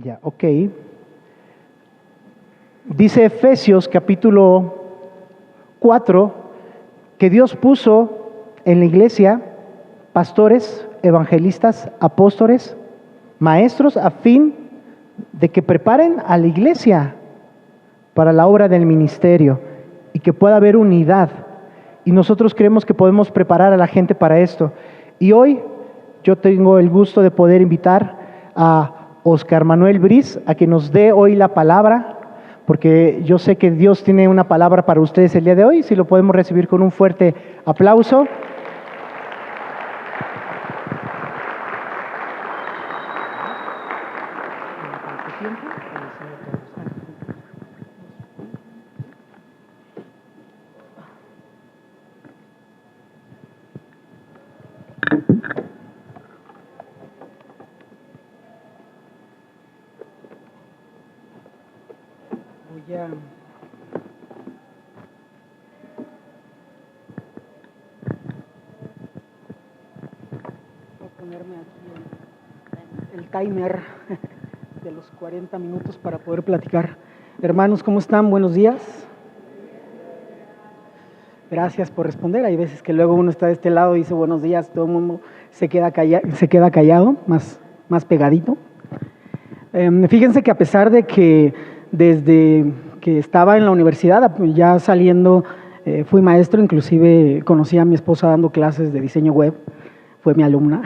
Ya, ok. Dice Efesios capítulo 4 que Dios puso en la iglesia pastores, evangelistas, apóstoles, maestros, a fin de que preparen a la iglesia para la obra del ministerio y que pueda haber unidad. Y nosotros creemos que podemos preparar a la gente para esto. Y hoy yo tengo el gusto de poder invitar a Oscar Manuel Briz a que nos dé hoy la palabra, porque yo sé que Dios tiene una palabra para ustedes el día de hoy. Si lo podemos recibir con un fuerte aplauso. Voy a ponerme aquí el timer de los 40 minutos para poder platicar. Hermanos, ¿cómo están? Buenos días. Gracias por responder. Hay veces que luego uno está de este lado y dice buenos días, todo el mundo se queda callado, más pegadito. Fíjense que a pesar de que desde que estaba en la universidad, ya saliendo, fui maestro, inclusive conocí a mi esposa dando clases de diseño web, fue mi alumna,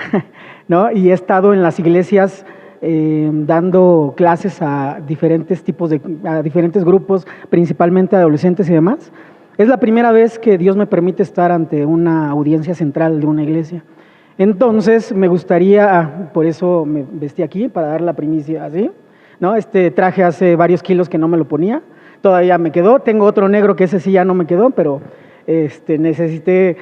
¿no? Y he estado en las iglesias dando clases a diferentes grupos, principalmente adolescentes y demás. Es la primera vez que Dios me permite estar ante una audiencia central de una iglesia. Entonces me gustaría, por eso me vestí aquí, para dar la primicia así, ¿no? Este traje hace varios kilos que no me lo ponía, todavía me quedó. Tengo otro negro que ese sí ya no me quedó, pero necesité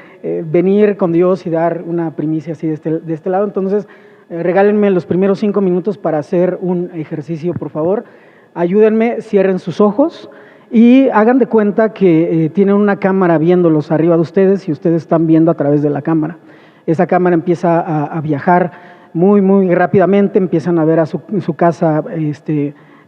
venir con Dios y dar una primicia así de este lado. Entonces regálenme los primeros 5 minutos para hacer un ejercicio, por favor. Ayúdenme, cierren sus ojos y hagan de cuenta que tienen una cámara viéndolos arriba de ustedes y ustedes están viendo a través de la cámara. Esa cámara empieza a viajar muy rápidamente, empiezan a ver a su casa,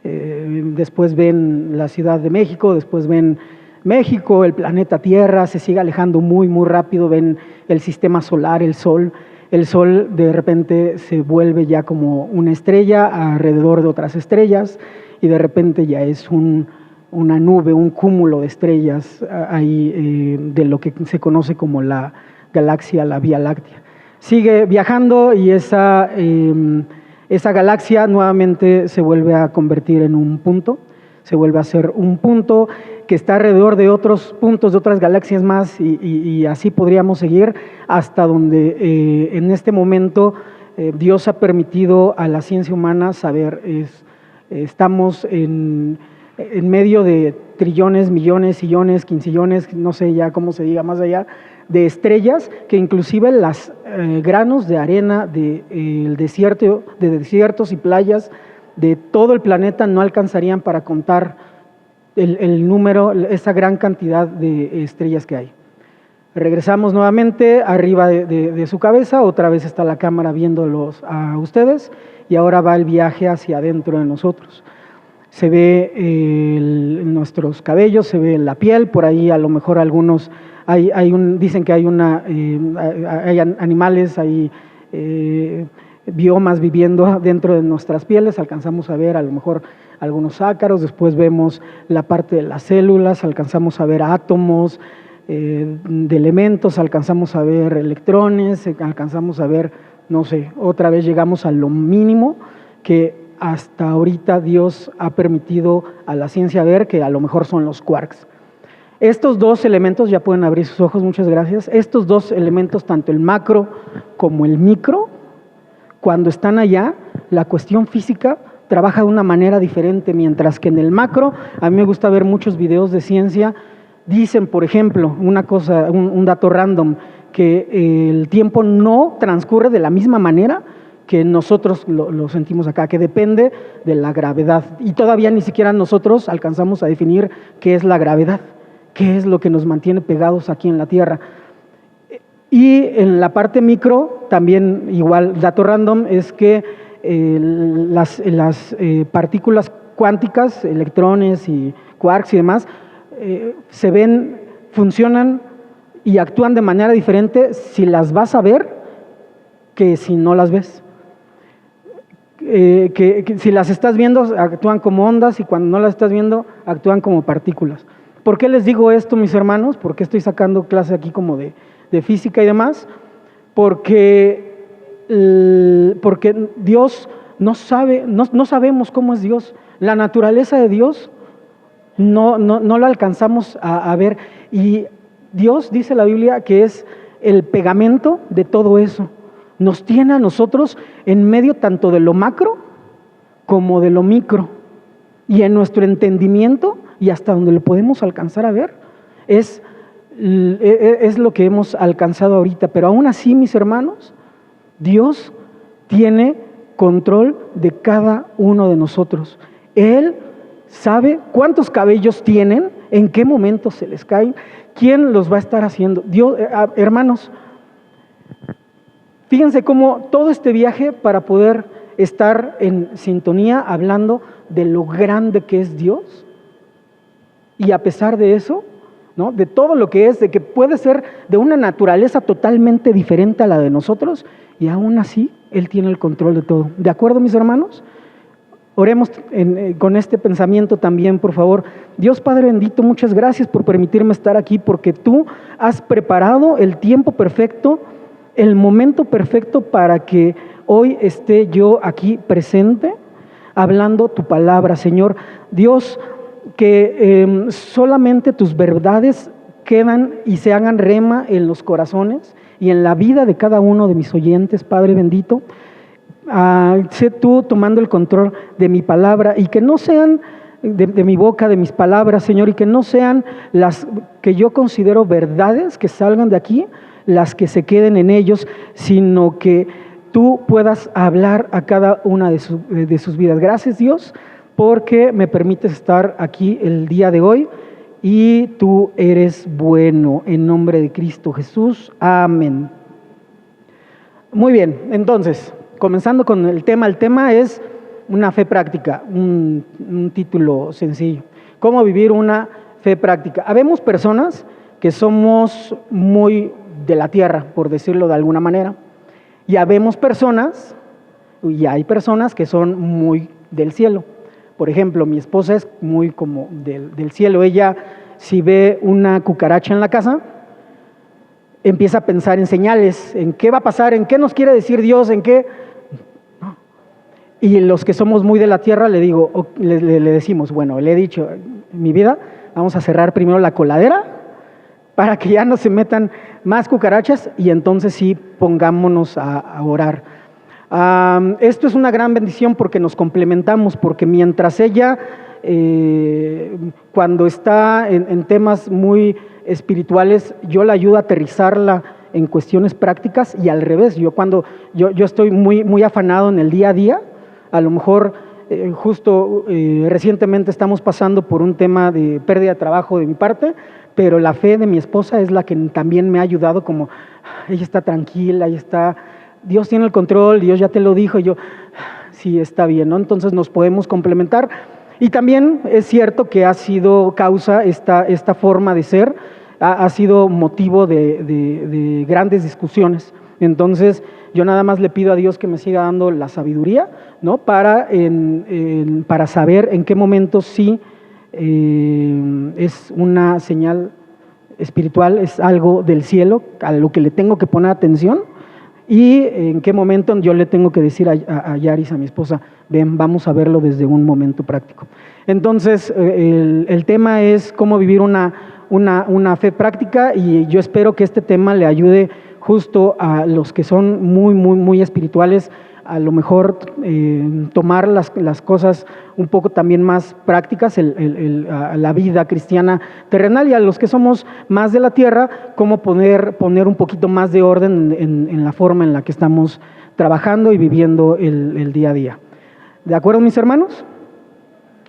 después ven la Ciudad de México, después ven México, el planeta Tierra, se sigue alejando muy rápido, ven el sistema solar, el Sol de repente se vuelve ya como una estrella alrededor de otras estrellas y de repente ya es una nube, un cúmulo de estrellas ahí de lo que se conoce como la galaxia, la Vía Láctea. Sigue viajando y esa galaxia nuevamente se vuelve a convertir en un punto, se vuelve a ser un punto que está alrededor de otros puntos, de otras galaxias más y así podríamos seguir hasta donde en este momento Dios ha permitido a la ciencia humana saber. Estamos en medio de trillones, millones, sillones, quinzillones, no sé ya cómo se diga más allá, de estrellas que inclusive las granos de arena del desierto, de desiertos y playas de todo el planeta no alcanzarían para contar el número, esa gran cantidad de estrellas que hay. Regresamos nuevamente arriba de su cabeza, otra vez está la cámara viéndolos a ustedes y ahora va el viaje hacia adentro de nosotros. Se ve nuestros cabellos, se ve la piel, por ahí a lo mejor algunos, dicen que hay animales, hay biomas viviendo dentro de nuestras pieles, alcanzamos a ver a lo mejor algunos ácaros, después vemos la parte de las células, alcanzamos a ver átomos de elementos, alcanzamos a ver electrones, alcanzamos a ver, no sé, otra vez llegamos a lo mínimo que hasta ahorita Dios ha permitido a la ciencia ver, que a lo mejor son los quarks. Estos dos elementos, ya pueden abrir sus ojos, muchas gracias. Estos dos elementos, tanto el macro como el micro, cuando están allá, la cuestión física trabaja de una manera diferente, mientras que en el macro, a mí me gusta ver muchos videos de ciencia, dicen, por ejemplo, un dato random, que el tiempo no transcurre de la misma manera que nosotros lo sentimos acá, que depende de la gravedad. Y todavía ni siquiera nosotros alcanzamos a definir qué es la gravedad, qué es lo que nos mantiene pegados aquí en la Tierra. Y en la parte micro, también igual, dato random, es que las partículas cuánticas, electrones y quarks y demás, se ven, funcionan y actúan de manera diferente si las vas a ver que si no las ves. Que si las estás viendo actúan como ondas y cuando no las estás viendo actúan como partículas. ¿Por qué les digo esto, mis hermanos? ¿Por qué estoy sacando clase aquí como de física y demás? Porque Dios no sabemos cómo es Dios. La naturaleza de Dios no la alcanzamos a ver. Y Dios, dice la Biblia, que es el pegamento de todo eso. Nos tiene a nosotros en medio tanto de lo macro como de lo micro. Y en nuestro entendimiento y hasta donde lo podemos alcanzar a ver, es lo que hemos alcanzado ahorita. Pero aún así, mis hermanos, Dios tiene control de cada uno de nosotros. Él sabe cuántos cabellos tienen, en qué momento se les caen, quién los va a estar haciendo. Dios, hermanos, fíjense cómo todo este viaje para poder estar en sintonía hablando de lo grande que es Dios, y a pesar de eso, ¿no?, de todo lo que es, de que puede ser de una naturaleza totalmente diferente a la de nosotros, y aún así Él tiene el control de todo. ¿De acuerdo, mis hermanos? Oremos con este pensamiento también, por favor. Dios Padre bendito, muchas gracias por permitirme estar aquí, porque Tú has preparado el tiempo perfecto, el momento perfecto para que hoy esté yo aquí presente, hablando Tu palabra, Señor. Dios, que solamente Tus verdades quedan y se hagan rema en los corazones y en la vida de cada uno de mis oyentes, Padre bendito. Sé Tú tomando el control de mi palabra y que no sean de mi boca, de mis palabras, Señor, y que no sean las que yo considero verdades que salgan de aquí, las que se queden en ellos, sino que Tú puedas hablar a cada una de sus vidas. Gracias, Dios, porque me permites estar aquí el día de hoy y Tú eres bueno. En nombre de Cristo Jesús. Amén. Muy bien, entonces, comenzando con el tema es una fe práctica, un título sencillo. ¿Cómo vivir una fe práctica? Habemos personas que somos muy de la tierra, por decirlo de alguna manera, y habemos personas, y hay personas que son muy del cielo. Por ejemplo, mi esposa es muy como del cielo. Ella, si ve una cucaracha en la casa, empieza a pensar en señales, en qué va a pasar, en qué nos quiere decir Dios, en qué. Y los que somos muy de la tierra le decimos, bueno, le he dicho, en mi vida, vamos a cerrar primero la coladera para que ya no se metan más cucarachas y entonces sí pongámonos a orar. Esto es una gran bendición porque nos complementamos, porque mientras ella, cuando está en temas muy espirituales, yo la ayudo a aterrizarla en cuestiones prácticas y al revés. Yo estoy muy afanado en el día a día, a lo mejor recientemente estamos pasando por un tema de pérdida de trabajo de mi parte, pero la fe de mi esposa es la que también me ha ayudado, como ella está tranquila, Dios tiene el control, Dios ya te lo dijo, y yo, sí, está bien, ¿no? Entonces nos podemos complementar. Y también es cierto que ha sido causa esta forma de ser, ha sido motivo de grandes discusiones. Entonces yo nada más le pido a Dios que me siga dando la sabiduría, ¿no?, para saber en qué momento sí es una señal espiritual, es algo del cielo a lo que le tengo que poner atención, y en qué momento yo le tengo que decir a Yaris, a mi esposa, ven, vamos a verlo desde un momento práctico. Entonces el tema es cómo vivir una fe práctica, y yo espero que este tema le ayude justo a los que son muy espirituales, a lo mejor tomar las cosas un poco también más prácticas, la vida cristiana terrenal, y a los que somos más de la tierra, cómo poner un poquito más de orden en la forma en la que estamos trabajando y viviendo el día a día. ¿De acuerdo, mis hermanos?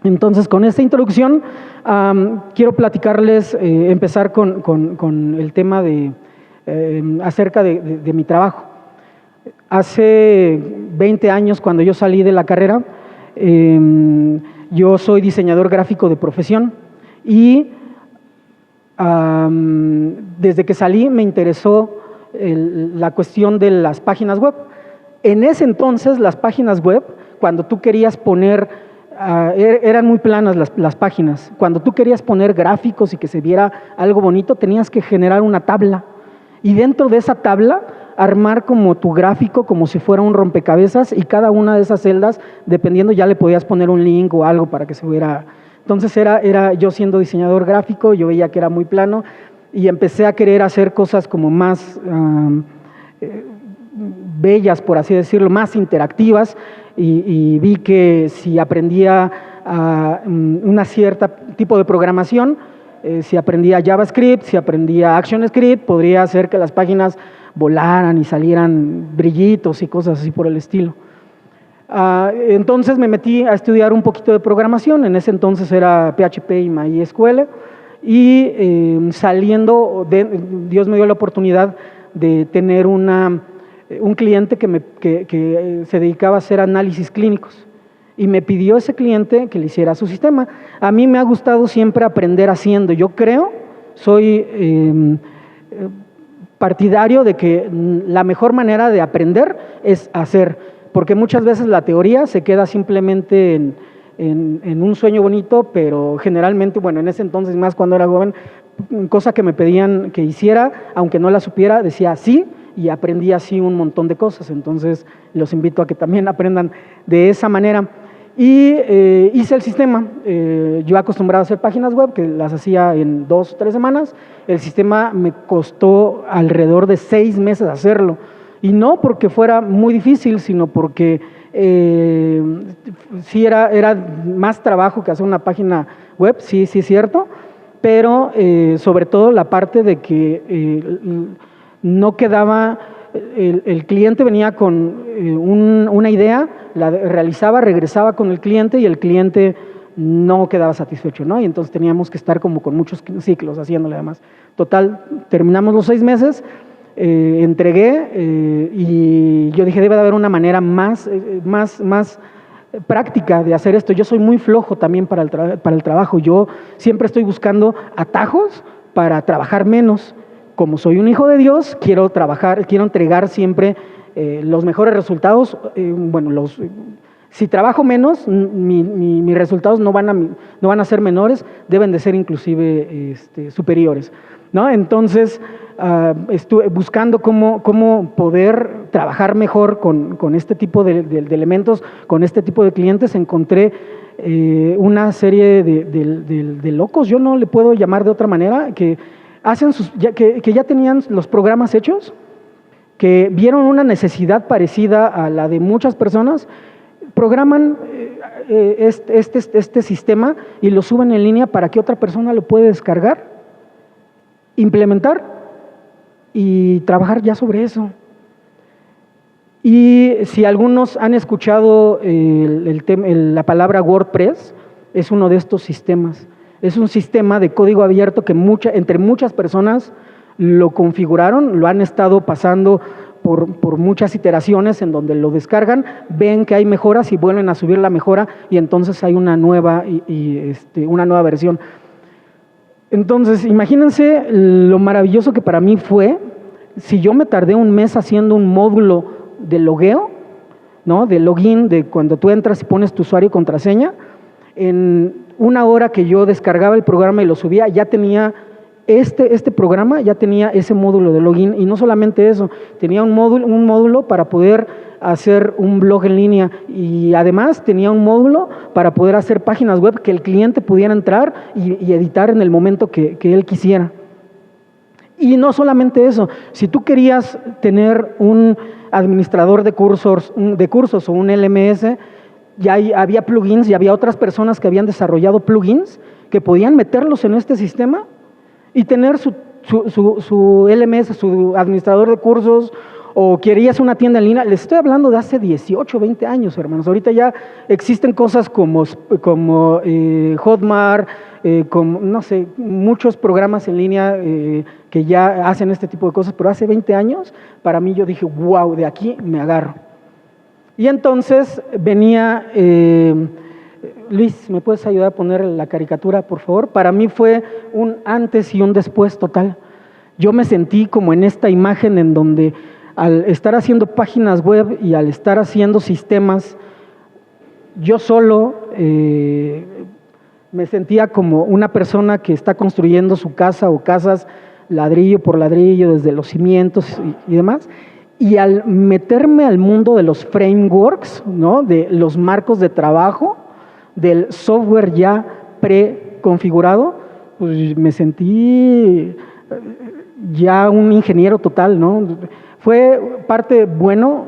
Entonces, con esta introducción, quiero platicarles, empezar con el tema acerca de mi trabajo. Hace 20 años cuando yo salí de la carrera. Yo soy diseñador gráfico de profesión y desde que salí me interesó la cuestión de las páginas web. En ese entonces las páginas web, cuando tú querías poner, eran muy planas las páginas, cuando tú querías poner gráficos y que se viera algo bonito, tenías que generar una tabla y dentro de esa tabla armar como tu gráfico, como si fuera un rompecabezas, y cada una de esas celdas, dependiendo, ya le podías poner un link o algo para que se viera. Entonces era yo siendo diseñador gráfico, yo veía que era muy plano y empecé a querer hacer cosas como más bellas, por así decirlo, más interactivas, y vi que si aprendía una cierta tipo de programación, si aprendía JavaScript, si aprendía ActionScript, podría hacer que las páginas volaran y salieran brillitos y cosas así por el estilo. Entonces me metí a estudiar un poquito de programación. En ese entonces era PHP y MySQL, y saliendo, Dios me dio la oportunidad de tener un cliente que se dedicaba a hacer análisis clínicos, y me pidió ese cliente que le hiciera su sistema. A mí me ha gustado siempre aprender haciendo. Yo creo, soy partidario de que la mejor manera de aprender es hacer, porque muchas veces la teoría se queda simplemente en un sueño bonito, pero generalmente, bueno, en ese entonces, más cuando era joven, cosa que me pedían que hiciera, aunque no la supiera, decía sí, y aprendí así un montón de cosas. Entonces los invito a que también aprendan de esa manera. Y hice el sistema. Yo acostumbrado a hacer páginas web que las hacía en 2 o 3 semanas. El sistema me costó alrededor de 6 meses hacerlo, y no porque fuera muy difícil, sino porque sí era más trabajo que hacer una página web, sí es cierto, pero sobre todo la parte de que no quedaba. El cliente venía con una idea, la realizaba, regresaba con el cliente y el cliente no quedaba satisfecho, ¿no? Y entonces teníamos que estar como con muchos ciclos haciéndole además. Total, terminamos los 6 meses, entregué, y yo dije, debe de haber una manera más práctica de hacer esto. Yo soy muy flojo también para el trabajo. Yo siempre estoy buscando atajos para trabajar menos. Como soy un hijo de Dios, quiero entregar siempre los mejores resultados. Si trabajo menos, mis resultados no van a ser menores, deben de ser inclusive superiores, ¿no? Entonces, estuve buscando cómo poder trabajar mejor con este tipo de elementos, con este tipo de clientes. Encontré una serie de locos, yo no le puedo llamar de otra manera, que ya tenían los programas hechos, que vieron una necesidad parecida a la de muchas personas, programan este sistema y lo suben en línea para que otra persona lo pueda descargar, implementar y trabajar ya sobre eso. Y si algunos han escuchado la palabra WordPress, es uno de estos sistemas. Es un sistema de código abierto que entre muchas personas lo configuraron, lo han estado pasando por muchas iteraciones en donde lo descargan, ven que hay mejoras y vuelven a subir la mejora, y entonces hay una nueva versión. Entonces, imagínense lo maravilloso que para mí fue. Si yo me tardé 1 mes haciendo un módulo de logueo, ¿no? De login, de cuando tú entras y pones tu usuario y contraseña, en 1 hora que yo descargaba el programa y lo subía, ya tenía este programa, ya tenía ese módulo de login. Y no solamente eso, tenía un módulo para poder hacer un blog en línea, y además tenía un módulo para poder hacer páginas web que el cliente pudiera entrar y editar en el momento que él quisiera. Y no solamente eso, si tú querías tener un administrador de cursos o un LMS, ya había plugins y había otras personas que habían desarrollado plugins que podían meterlos en este sistema y tener su LMS, su administrador de cursos. O querías una tienda en línea. Les estoy hablando de hace 18, 20 años, hermanos. Ahorita ya existen cosas como Hotmart, como, no sé, muchos programas en línea que ya hacen este tipo de cosas, pero hace 20 años, para mí, yo dije, wow, de aquí me agarro. Y entonces venía, Luis, ¿me puedes ayudar a poner la caricatura, por favor? Para mí fue un antes y un después total. Yo me sentí como en esta imagen en donde al estar haciendo páginas web y al estar haciendo sistemas, yo solo me sentía como una persona que está construyendo su casa o casas ladrillo por ladrillo, desde los cimientos y demás. Y al meterme al mundo de los frameworks, ¿no?, de los marcos de trabajo, del software ya preconfigurado, pues me sentí ya un ingeniero total, ¿no? Fue parte bueno,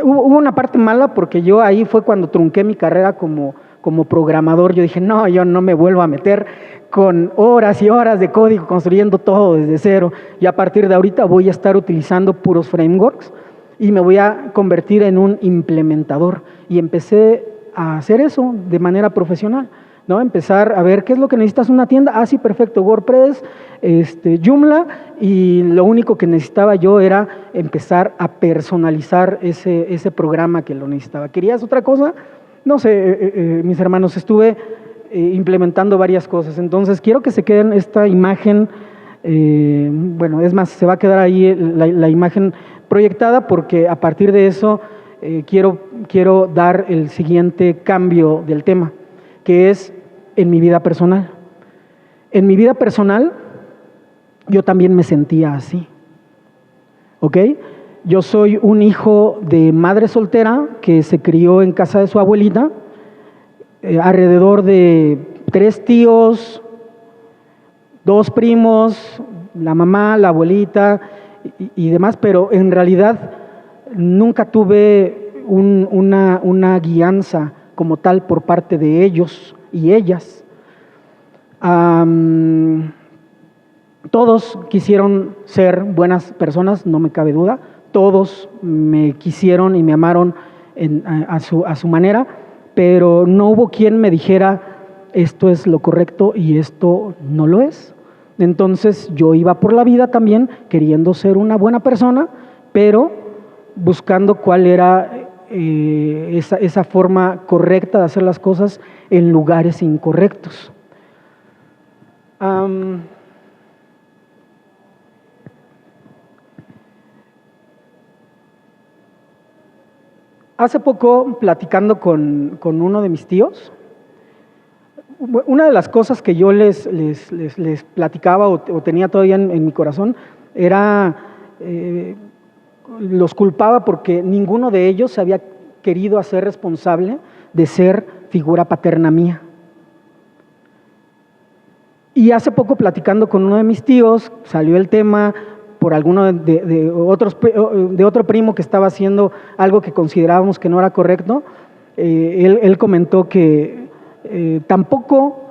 hubo una parte mala porque yo ahí fue cuando trunqué mi carrera como programador. Yo dije, no, yo no me vuelvo a meter con horas y horas de código construyendo todo desde cero, y a partir de ahorita voy a estar utilizando puros frameworks y me voy a convertir en un implementador. Y empecé a hacer eso de manera profesional, ¿no? Empezar a ver qué es lo que necesitas una tienda. Ah, sí, perfecto, WordPress, Joomla, y lo único que necesitaba yo era empezar a personalizar ese programa que lo necesitaba. ¿Querías otra cosa? No sé, mis hermanos, estuve implementando varias cosas. Entonces quiero que se queden esta imagen, bueno, es más, se va a quedar ahí la imagen proyectada, porque a partir de eso quiero dar el siguiente cambio del tema, que es en mi vida personal. En mi vida personal yo también me sentía así, ¿ok? Yo soy un hijo de madre soltera que se crió en casa de su abuelita, alrededor de 3 tíos, 2 primos, la mamá, la abuelita y demás, pero en realidad nunca tuve una guianza como tal por parte de ellos y ellas. Todos quisieron ser buenas personas, no me cabe duda. Todos me quisieron y me amaron a su manera, pero no hubo quien me dijera esto es lo correcto y esto no lo es. Entonces yo iba por la vida también queriendo ser una buena persona, pero buscando cuál era esa forma correcta de hacer las cosas en lugares incorrectos. Hace poco, platicando con uno de mis tíos, una de las cosas que yo les platicaba o tenía todavía en mi corazón era, los culpaba porque ninguno de ellos se había querido hacer responsable de ser figura paterna mía. Y hace poco, platicando con uno de mis tíos, salió el tema por alguno de otro primo que estaba haciendo algo que considerábamos que no era correcto. Él comentó que tampoco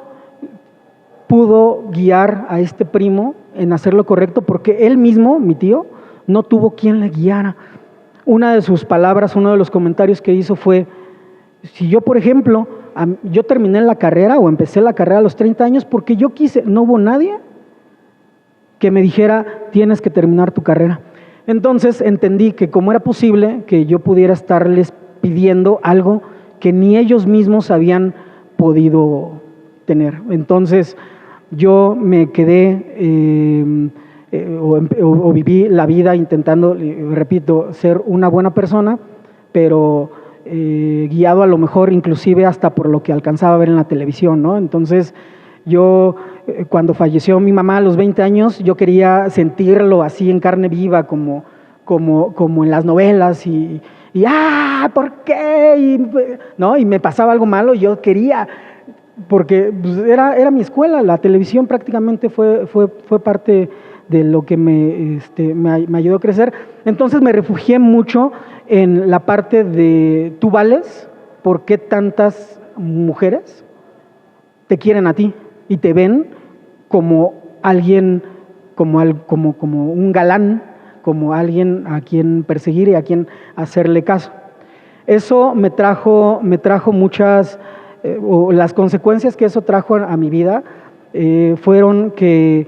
pudo guiar a este primo en hacer lo correcto porque él mismo, mi tío, no tuvo quien le guiara. Una de sus palabras, uno de los comentarios que hizo fue: si yo, por ejemplo, yo terminé la carrera o empecé la carrera a los 30 años porque yo quise, no hubo nadie que me dijera tienes que terminar tu carrera. Entonces entendí que cómo era posible que yo pudiera estarles pidiendo algo que ni ellos mismos habían podido tener. Entonces yo me quedé o viví la vida intentando, repito, ser una buena persona, pero guiado a lo mejor inclusive hasta por lo que alcanzaba a ver en la televisión, ¿no? Entonces yo, cuando falleció mi mamá a los 20 años, yo quería sentirlo así en carne viva, como en las novelas, y ¿por qué? ¿No? Y me pasaba algo malo y yo quería, porque pues, era mi escuela. La televisión prácticamente fue parte de lo que me ayudó a crecer. Entonces me refugié mucho en la parte de tú vales, ¿por qué tantas mujeres te quieren a ti y te ven como alguien, como un galán, como alguien a quien perseguir y a quien hacerle caso? Eso me trajo muchas, o las consecuencias que eso trajo a mi vida fueron que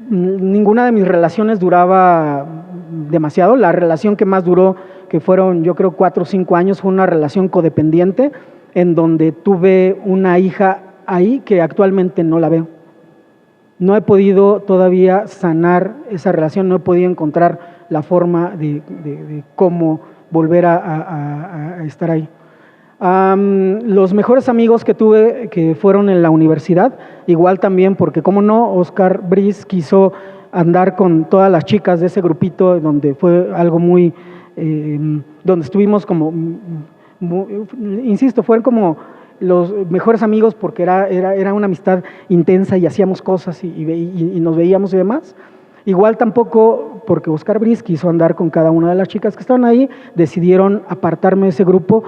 ninguna de mis relaciones duraba demasiado. La relación que más duró, que fueron yo creo 4 o 5 años, fue una relación codependiente en donde tuve una hija ahí que actualmente no la veo. No he podido todavía sanar esa relación, no he podido encontrar la forma de cómo volver a estar ahí. Los mejores amigos que tuve, que fueron en la universidad, igual también, porque como no, Oscar Briz quiso andar con todas las chicas de ese grupito, donde fue algo muy, donde estuvimos como, insisto, fueron como los mejores amigos, porque era una amistad intensa y hacíamos cosas y nos veíamos y demás. Igual tampoco, porque Oscar Briz quiso andar con cada una de las chicas que estaban ahí, decidieron apartarme de ese grupo,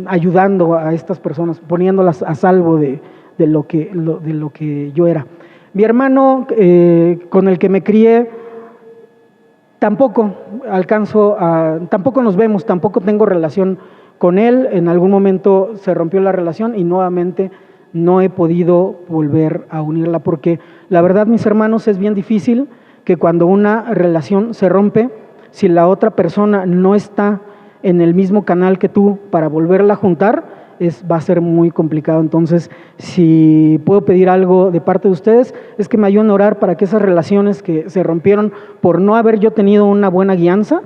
ayudando a estas personas, poniéndolas a salvo de lo que yo era. Mi hermano, con el que me crié, tampoco tampoco nos vemos, tampoco tengo relación con él. En algún momento se rompió la relación y nuevamente no he podido volver a unirla, porque la verdad, mis hermanos, es bien difícil que cuando una relación se rompe, si la otra persona no está en el mismo canal que tú para volverla a juntar, va a ser muy complicado. Entonces, si puedo pedir algo de parte de ustedes, es que me ayuden a orar para que esas relaciones que se rompieron por no haber yo tenido una buena guianza,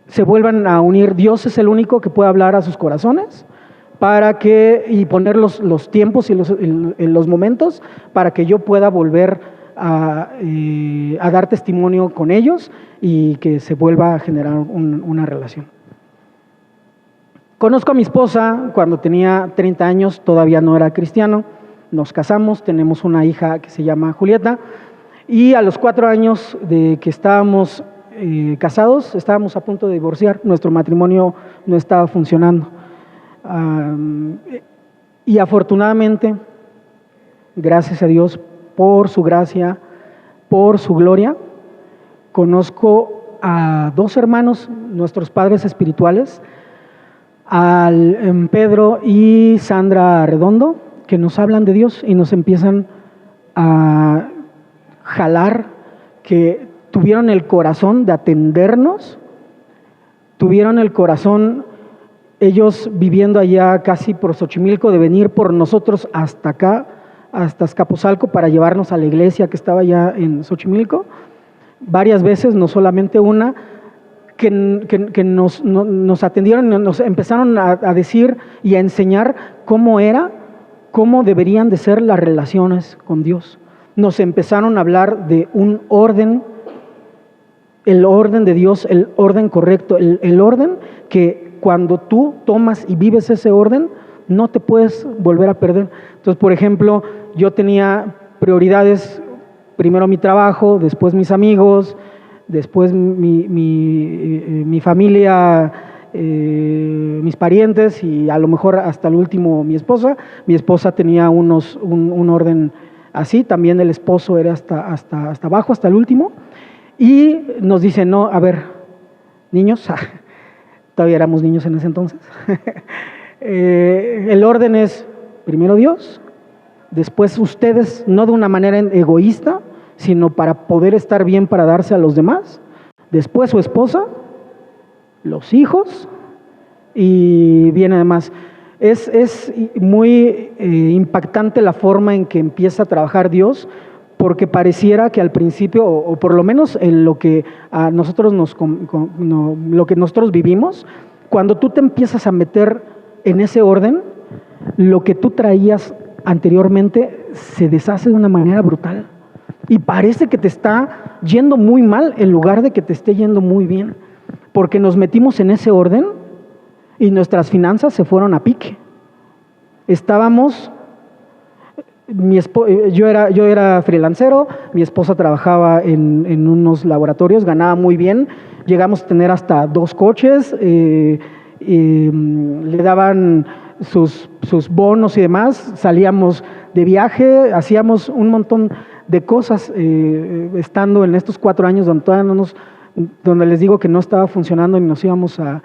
se vuelvan a unir. Dios es el único que puede hablar a sus corazones y poner los tiempos y los momentos para que yo pueda volver a dar testimonio con ellos y que se vuelva a generar una relación. Conozco a mi esposa cuando tenía 30 años, todavía no era cristiano. Nos casamos, tenemos una hija que se llama Julieta, y a los 4 años de que estábamos casados, estábamos a punto de divorciar. Nuestro matrimonio no estaba funcionando. Y afortunadamente, gracias a Dios, por su gracia, por su gloria, conozco a 2 hermanos, nuestros padres espirituales, Pedro y Sandra Redondo, que nos hablan de Dios y nos empiezan a jalar, que tuvieron el corazón de atendernos, tuvieron el corazón, ellos viviendo allá casi por Xochimilco, de venir por nosotros hasta acá, hasta Azcapotzalco, para llevarnos a la iglesia que estaba allá en Xochimilco, varias veces, no solamente una, que nos atendieron, nos empezaron a decir y a enseñar cómo deberían de ser las relaciones con Dios. Nos empezaron a hablar de un orden, el orden de Dios, el orden correcto, el orden que cuando tú tomas y vives ese orden, no te puedes volver a perder. Entonces, por ejemplo, yo tenía prioridades: primero mi trabajo, después mis amigos, después mi familia, mis parientes, y a lo mejor hasta el último mi esposa. Mi esposa tenía un orden así, también el esposo era hasta abajo, hasta el último. Y nos dice: no, a ver, niños, todavía éramos niños en ese entonces, el orden es primero Dios, después ustedes, no de una manera egoísta, sino para poder estar bien, para darse a los demás, después su esposa, los hijos, y viene además. Es muy impactante la forma en que empieza a trabajar Dios, porque pareciera que al principio, o por lo menos en lo que a nosotros lo que nosotros vivimos, cuando tú te empiezas a meter en ese orden, lo que tú traías anteriormente se deshace de una manera brutal. Y parece que te está yendo muy mal en lugar de que te esté yendo muy bien, porque nos metimos en ese orden y nuestras finanzas se fueron a pique. Yo era freelancero, mi esposa trabajaba en unos laboratorios, ganaba muy bien, llegamos a tener hasta 2 coches, le daban sus bonos y demás, salíamos de viaje, hacíamos un montón de cosas, estando en estos 4 años donde les digo que no estaba funcionando y nos íbamos a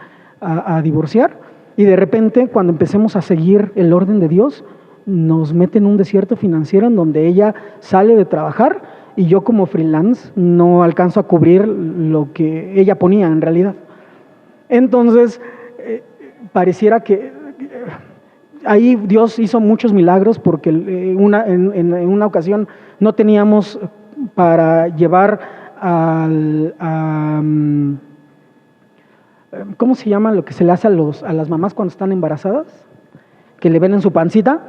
divorciar. Y de repente, cuando empecemos a seguir el orden de Dios, nos mete en un desierto financiero en donde ella sale de trabajar y yo como freelance no alcanzo a cubrir lo que ella ponía en realidad. Entonces, pareciera que ahí Dios hizo muchos milagros porque en una ocasión no teníamos para llevar ¿cómo se llama lo que se le hace a las mamás cuando están embarazadas? Que le ven en su pancita.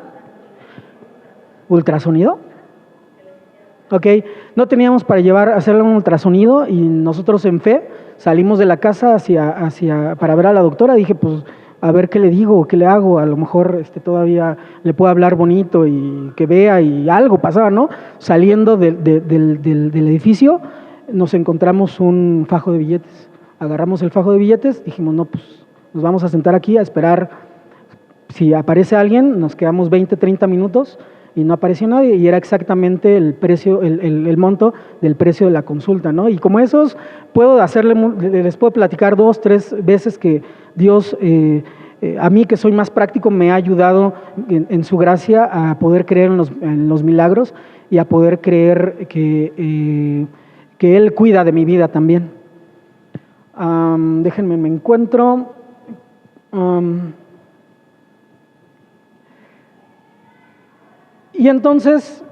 ¿Ultrasonido? Ok, no teníamos para hacerle un ultrasonido y nosotros en fe salimos de la casa para ver a la doctora. Dije, pues, a ver qué le digo, qué le hago, a lo mejor todavía le puedo hablar bonito y que vea y algo pasaba, ¿no? Saliendo del edificio nos encontramos un fajo de billetes. Agarramos el fajo de billetes, dijimos, no, pues nos vamos a sentar aquí a esperar. Si aparece alguien, nos quedamos 20, 30 minutos y no apareció nadie y era exactamente el precio, el monto del precio de la consulta, ¿no? Y como esos, les puedo platicar 2, 3 veces que Dios, a mí que soy más práctico, me ha ayudado en su gracia a poder creer en los milagros y a poder creer que Él cuida de mi vida también. Déjenme, me encuentro. Y entonces,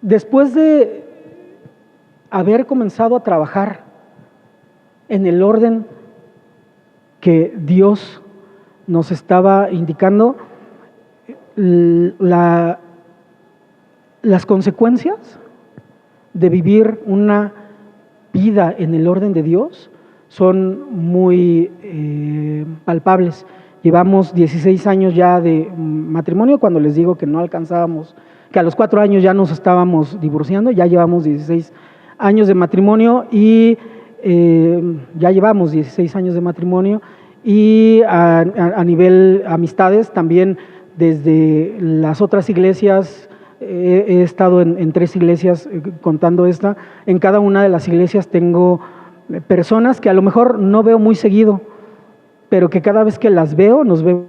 después de haber comenzado a trabajar en el orden que Dios nos estaba indicando, las consecuencias de vivir una vida en el orden de Dios son muy palpables. Llevamos 16 años ya de matrimonio, cuando les digo que no alcanzábamos, que a los 4 años ya nos estábamos divorciando, ya llevamos 16 años de matrimonio y ya llevamos 16 años de matrimonio y a nivel amistades también desde las otras iglesias. He estado en 3 iglesias contando esta. En cada una de las iglesias tengo personas que a lo mejor no veo muy seguido, pero que cada vez que las veo, nos veo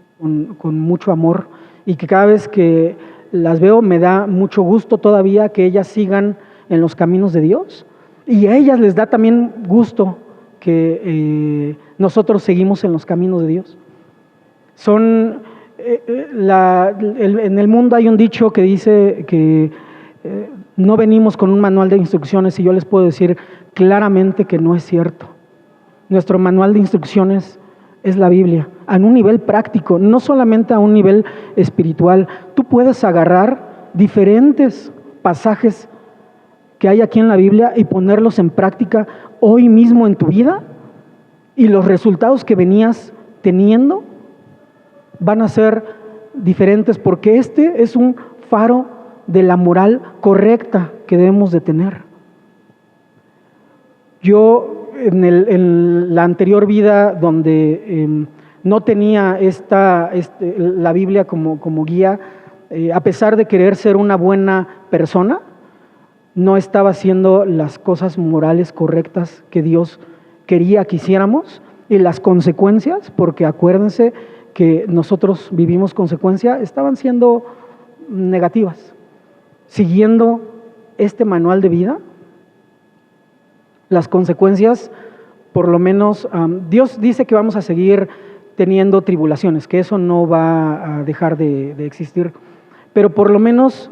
con mucho amor y que cada vez que las veo me da mucho gusto todavía que ellas sigan en los caminos de Dios y a ellas les da también gusto que nosotros seguimos en los caminos de Dios. En el mundo hay un dicho que dice que no venimos con un manual de instrucciones y yo les puedo decir claramente que no es cierto. Nuestro manual de instrucciones es la Biblia, a un nivel práctico, no solamente a un nivel espiritual. Tú puedes agarrar diferentes pasajes que hay aquí en la Biblia y ponerlos en práctica hoy mismo en tu vida y los resultados que venías teniendo van a ser diferentes porque este es un faro de la moral correcta que debemos de tener. Yo en la anterior vida donde no tenía la Biblia como guía, a pesar de querer ser una buena persona, no estaba haciendo las cosas morales correctas que Dios quería que hiciéramos y las consecuencias, porque acuérdense que nosotros vivimos consecuencia, estaban siendo negativas. Siguiendo este manual de vida, las consecuencias, por lo menos, Dios dice que vamos a seguir teniendo tribulaciones, que eso no va a dejar de existir, pero por lo menos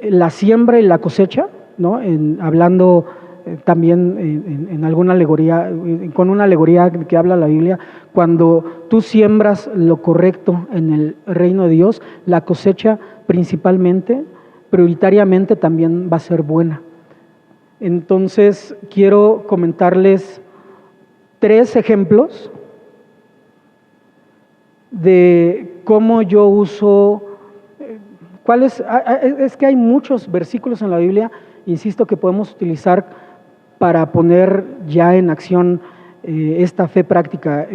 la siembra y la cosecha, ¿no? Hablando también en alguna alegoría, con una alegoría que habla la Biblia, cuando tú siembras lo correcto en el reino de Dios, la cosecha principalmente, prioritariamente también va a ser buena. Entonces, quiero comentarles 3 ejemplos de cómo yo uso, es que hay muchos versículos en la Biblia, insisto, que podemos utilizar para poner ya en acción esta fe práctica.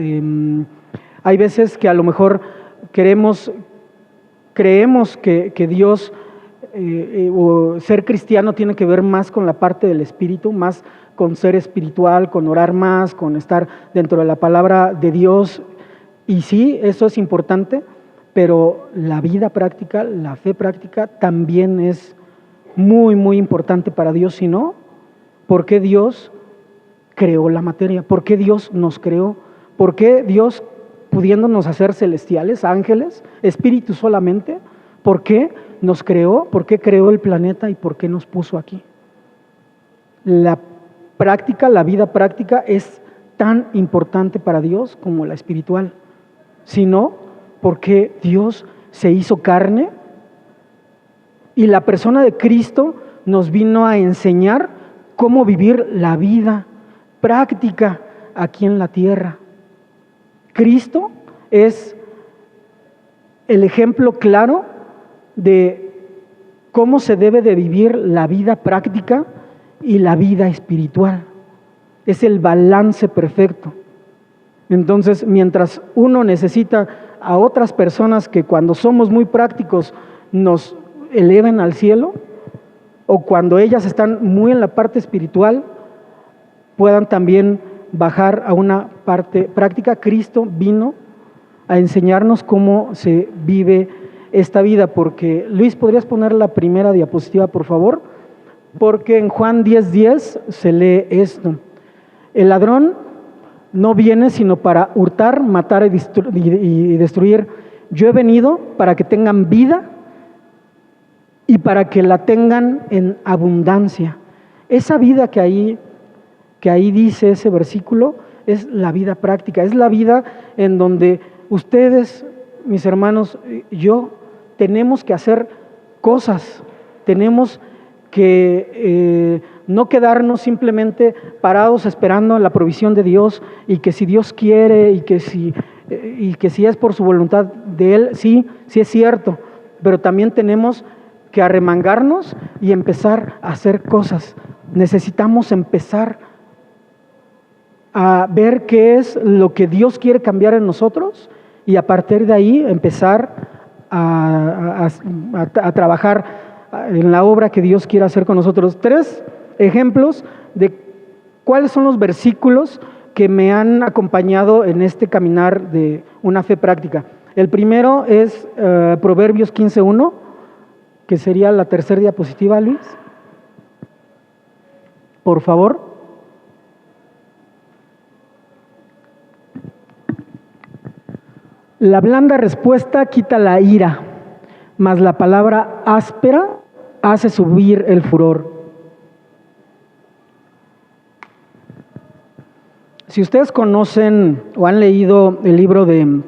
Hay veces que a lo mejor creemos que Dios o ser cristiano tiene que ver más con la parte del espíritu, más con ser espiritual, con orar más, con estar dentro de la palabra de Dios. Y sí, eso es importante, pero la vida práctica, la fe práctica también es muy, muy importante para Dios. Si no, ¿por qué Dios creó la materia? ¿Por qué Dios nos creó? ¿Por qué Dios, pudiéndonos hacer celestiales, ángeles, espíritus solamente, por qué nos creó? ¿Por qué creó el planeta y por qué nos puso aquí? La práctica, la vida práctica es tan importante para Dios como la espiritual. Si no, ¿por qué Dios se hizo carne? Y la persona de Cristo nos vino a enseñar cómo vivir la vida práctica aquí en la tierra. Cristo es el ejemplo claro de cómo se debe de vivir la vida práctica y la vida espiritual. Es el balance perfecto. Entonces, mientras uno necesita a otras personas que cuando somos muy prácticos nos eleven al cielo, o cuando ellas están muy en la parte espiritual, puedan también bajar a una parte práctica. Cristo vino a enseñarnos cómo se vive esta vida, porque, Luis, ¿podrías poner la primera diapositiva, por favor? Porque en Juan 10:10 se lee esto: el ladrón no viene sino para hurtar, matar y destruir. Yo he venido para que tengan vida y para que la tengan en abundancia. Esa vida que ahí dice ese versículo es la vida práctica, es la vida en donde ustedes, mis hermanos, yo, tenemos que hacer cosas, tenemos que no quedarnos simplemente parados esperando la provisión de Dios, y que si Dios quiere y que si es por su voluntad de Él, sí es cierto, pero también tenemos que arremangarnos y empezar a hacer cosas. Necesitamos empezar a ver qué es lo que Dios quiere cambiar en nosotros y a partir de ahí empezar a trabajar en la obra que Dios quiere hacer con nosotros. 3 ejemplos de cuáles son los versículos que me han acompañado en este caminar de una fe práctica. El primero es Proverbios 15:1, que sería la tercera diapositiva, Luis. Por favor. La blanda respuesta quita la ira, mas la palabra áspera hace subir el furor. Si ustedes conocen o han leído el libro de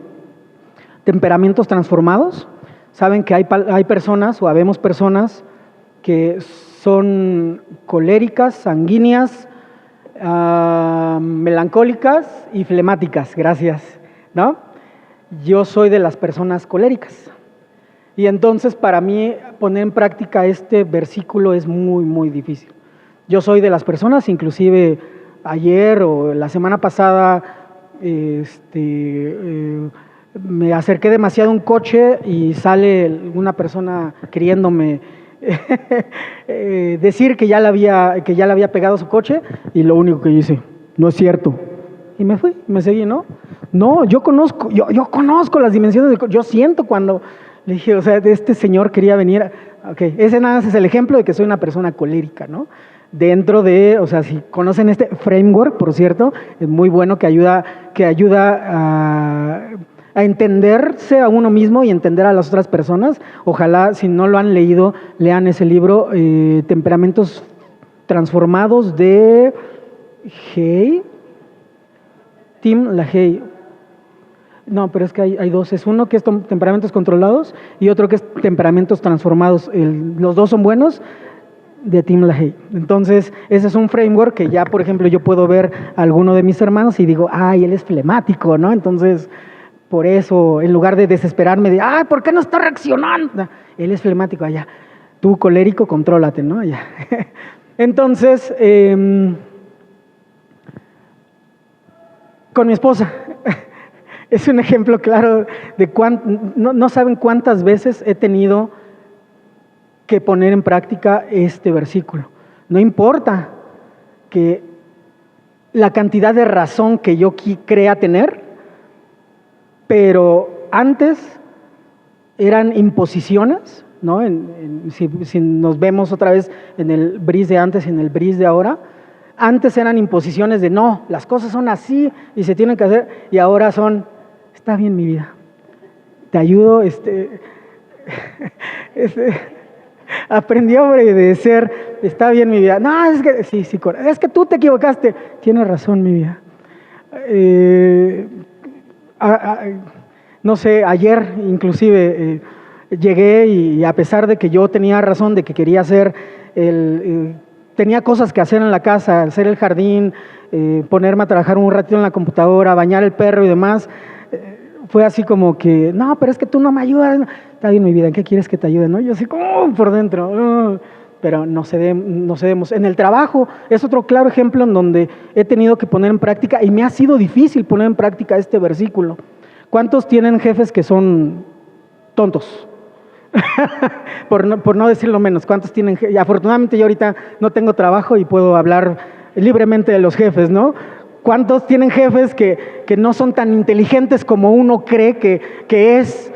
Temperamentos Transformados, saben que hay personas, o habemos personas, que son coléricas, sanguíneas, melancólicas y flemáticas, gracias, ¿no? Yo soy de las personas coléricas. Y entonces para mí poner en práctica este versículo es muy, muy difícil. Yo soy de las personas, inclusive ayer o la semana pasada, me acerqué demasiado a un coche y sale una persona queriéndome decir que ya le había pegado su coche, y lo único que yo hice: no es cierto. Y me fui, me seguí, ¿no? No, yo conozco las dimensiones del coche. Yo siento cuando le dije, o sea, este señor quería venir. Ok, ese nada más es el ejemplo de que soy una persona colérica, ¿no? Dentro de, o sea, si conocen este framework, por cierto, es muy bueno, que ayuda a entenderse a uno mismo y entender a las otras personas. Ojalá, si no lo han leído, lean ese libro, Temperamentos Transformados, de Tim LaHaye. No, pero es que hay dos. Es uno que es Temperamentos Controlados y otro que es Temperamentos Transformados. Los dos son buenos, de Tim LaHaye. Entonces, ese es un framework que ya, por ejemplo, yo puedo ver a alguno de mis hermanos y digo, ay, él es flemático, ¿no? Entonces, por eso, en lugar de desesperarme de, ay, ¿por qué no está reaccionando? Él es flemático, allá. Tú, colérico, contrólate, ¿no? Ya. Entonces, con mi esposa, es un ejemplo claro de no saben cuántas veces he tenido que poner en práctica este versículo. No importa que la cantidad de razón que yo crea tener, pero antes eran imposiciones, ¿no? Si nos vemos otra vez en el Bris de antes y en el Bris de ahora, antes eran imposiciones de no, las cosas son así y se tienen que hacer, y ahora son, está bien mi vida, te ayudo, aprendí a obedecer, está bien mi vida, no, es que, sí, es que tú te equivocaste, tienes razón mi vida. No sé, ayer inclusive llegué y a pesar de que yo tenía razón de que quería hacer tenía cosas que hacer en la casa, hacer el jardín, ponerme a trabajar un ratito en la computadora, bañar el perro y demás, fue así como que, no, pero es que tú no me ayudas. Está bien mi vida, ¿en qué quieres que te ayude? ¿No? Yo así como por dentro, pero no cedemos. En el trabajo es otro claro ejemplo en donde he tenido que poner en práctica y me ha sido difícil poner en práctica este versículo. ¿Cuántos tienen jefes que son tontos? por no decirlo menos, ¿cuántos tienen? Y afortunadamente yo ahorita no tengo trabajo y puedo hablar libremente de los jefes, ¿no? ¿Cuántos tienen jefes que no son tan inteligentes como uno cree que es,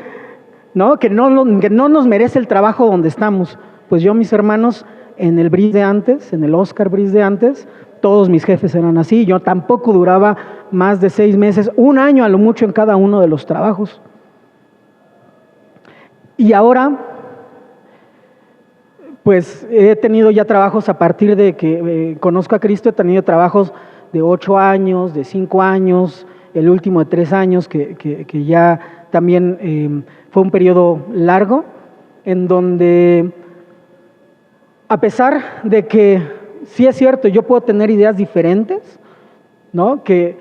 ¿no? Que no nos merece el trabajo donde estamos? Pues yo, mis hermanos, en el Bris de antes, en el Oscar Bris de antes, todos mis jefes eran así. Yo tampoco duraba más de 6 meses, 1 año a lo mucho en cada uno de los trabajos. Y ahora, pues he tenido ya trabajos a partir de que conozco a Cristo, he tenido trabajos de 8 años, de 5 años, el último de 3 años, que ya también fue un periodo largo, en donde, a pesar de que sí es cierto, yo puedo tener ideas diferentes, ¿no? Que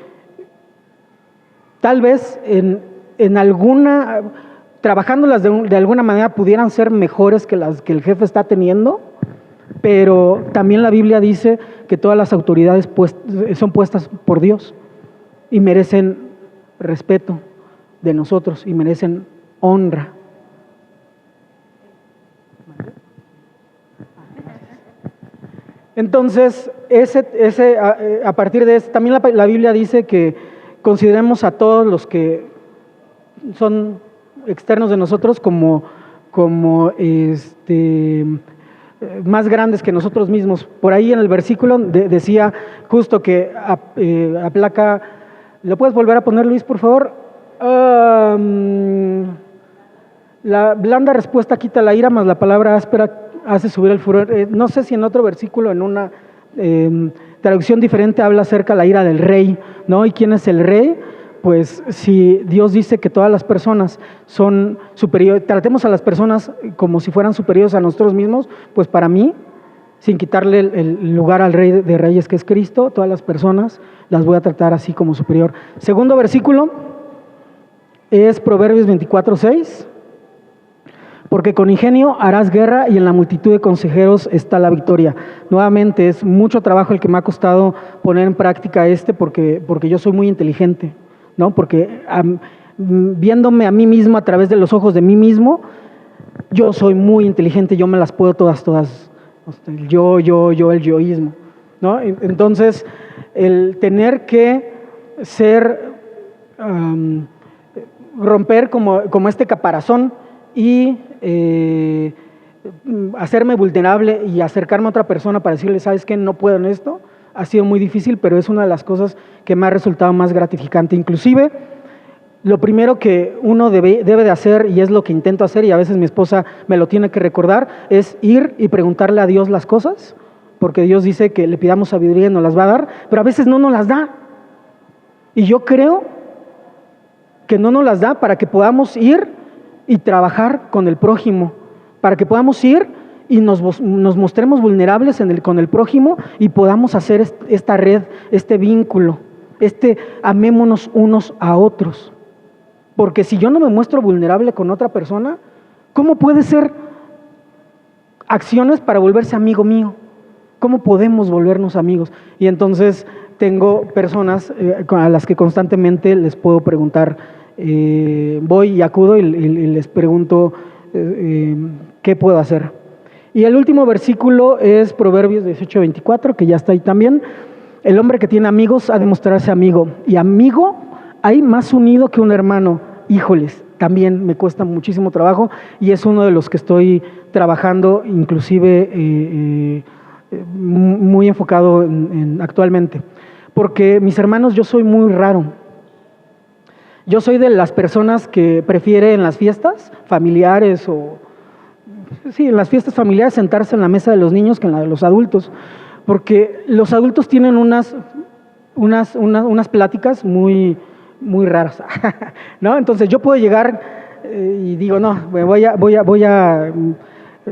tal vez en alguna, trabajándolas de alguna manera pudieran ser mejores que las que el jefe está teniendo, pero también la Biblia dice que todas las autoridades son puestas por Dios y merecen respeto de nosotros y merecen honra. Entonces, a partir de eso, también la Biblia dice que consideremos a todos los que son externos de nosotros como más grandes que nosotros mismos. Por ahí en el versículo decía justo que aplaca, ¿lo puedes volver a poner, Luis, por favor? La blanda respuesta quita la ira, mas la palabra áspera hace subir el furor. No sé si en otro versículo, en una traducción diferente, habla acerca de la ira del rey, ¿no? ¿Y quién es el rey? Pues si Dios dice que todas las personas son superiores, tratemos a las personas como si fueran superiores a nosotros mismos, pues para mí, sin quitarle el lugar al Rey de Reyes que es Cristo, todas las personas las voy a tratar así como superior. Segundo versículo es Proverbios 24:6. Porque con ingenio harás guerra y en la multitud de consejeros está la victoria. Nuevamente es mucho trabajo el que me ha costado poner en práctica porque yo soy muy inteligente, ¿no? Porque viéndome a mí mismo a través de los ojos de mí mismo, yo soy muy inteligente, yo me las puedo todas, el yoísmo, ¿no? Entonces, el tener que romper como este caparazón y hacerme vulnerable y acercarme a otra persona para decirle, ¿sabes qué? No puedo en esto. Ha sido muy difícil, pero es una de las cosas que me ha resultado más gratificante. Inclusive, lo primero que uno debe de hacer, y es lo que intento hacer, y a veces mi esposa me lo tiene que recordar, es ir y preguntarle a Dios las cosas, porque Dios dice que le pidamos sabiduría y nos las va a dar, pero a veces no nos las da. Y yo creo que no nos las da para que podamos ir y trabajar con el prójimo, para que podamos ir y nos mostremos vulnerables con el prójimo y podamos hacer esta red, este vínculo, amémonos unos a otros. Porque si yo no me muestro vulnerable con otra persona, ¿cómo puede ser acciones para volverse amigo mío? ¿Cómo podemos volvernos amigos? Y entonces tengo personas a las que constantemente les puedo preguntar, voy y acudo y les pregunto qué puedo hacer. Y el último versículo es Proverbios 18:24, que ya está ahí también. El hombre que tiene amigos ha de mostrarse amigo, y amigo hay más unido que un hermano. Híjoles, también me cuesta muchísimo trabajo y es uno de los que estoy trabajando, inclusive muy enfocado actualmente. Porque, mis hermanos, yo soy muy raro. Yo soy de las personas que prefiere en las fiestas familiares en las fiestas familiares sentarse en la mesa de los niños que en la de los adultos, porque los adultos tienen unas pláticas muy raras, ¿no? Entonces yo puedo llegar y digo, no,